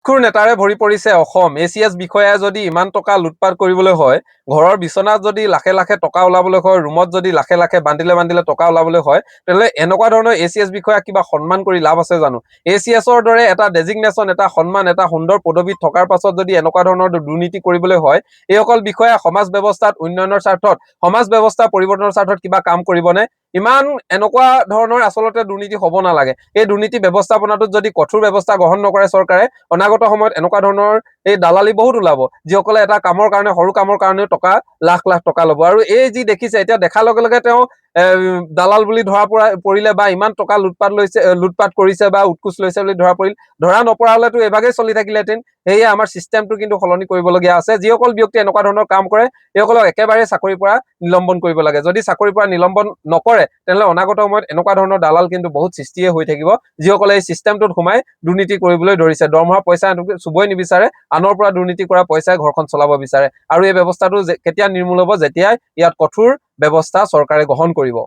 নিষ্ঠুৰ নেতাৰে ভৰি পৰিছে অসম। ACS বিষয়াই যদি ইমান টকা লুটপাট কৰিবলৈ হয়, ঘৰৰ বিচনাত যদি লাখে লাখে টকা ওলাবলৈ হয়, ৰুমত যদি লাখে লাখে বান্দিলে টকা ওলাবলৈ হয়, তেতিয়াহ'লে এনেকুৱা ধৰণৰ ACS বিষয়াক কিবা সন্মান কৰি লাভ আছে জানো? ACSৰ দৰে এটা ডেজিগনেশ্যন, এটা সন্মান, এটা সুন্দৰ পদবীত থকাৰ পাছত যদি এনেকুৱা ধৰণৰ দুৰ্নীতি কৰিবলৈ হয়, এইসকল বিষয়া সমাজ ব্যৱস্থাত উন্নয়নৰ স্বাৰ্থত, সমাজ ব্যৱস্থা পৰিৱৰ্তনৰ স্বাৰ্থত কিবা কাম কৰিবনে? ইমান এনেকুৱা ধৰণৰ আচলতে দুৰ্নীতি হ'ব নালাগে। এই দুৰ্নীতি ব্যৱস্থাপনাটোত যদি কঠোৰ ব্যৱস্থা গ্ৰহণ নকৰে চৰকাৰে, অনাগত সময়ত এনেকুৱা ধৰণৰ এই দালালি বহুত ওলাব, যিসকলে এটা কামৰ কাৰণে, সৰু কামৰ কাৰণেও টকা লাখ লাখ টকা ল'ব। আৰু এই যি দেখিছে, এতিয়া দেখাৰ লগে লগে তেওঁ দালাল বুলি ধৰা পৰিলে বা ইমান টকা লুটপাট কৰিছে বা উৎকোচ লৈছে বুলি ধৰা নপৰা হলেতো এভাগেই চলি থাকিলেহেঁতেন। সেয়ে আমাৰ চিষ্টেমটো কিন্তু সলনি কৰিবলগীয়া আছে। যিসকল ব্যক্তি এনেকুৱা ধৰণৰ কাম কৰে, সেইসকলক একেবাৰে চাকৰিৰ পৰা নিলম্বন কৰিব লাগে। যদি চাকৰিৰ পৰা নিলম্বন নকৰে, তেনেহ'লে অনাগত সময়ত এনেকুৱা ধৰণৰ দালাল কিন্তু বহুত সৃষ্টিয়ে হৈ থাকিব, যিসকলে এই চিষ্টেমটোত সোমাই দুৰ্নীতি কৰিবলৈ ধৰিছে। দৰমহা পইচা চুবই নিবিচাৰে, আনৰ পৰা দুৰ্নীতি কৰা পইচাই ঘৰখন চলাব বিচাৰে। আৰু এই ব্যৱস্থাটো কেতিয়া নিৰ্মূল হ'ব? যেতিয়াই ইয়াত কঠোৰ ব্যৱস্থা চৰকাৰে গ্ৰহণ কৰিব।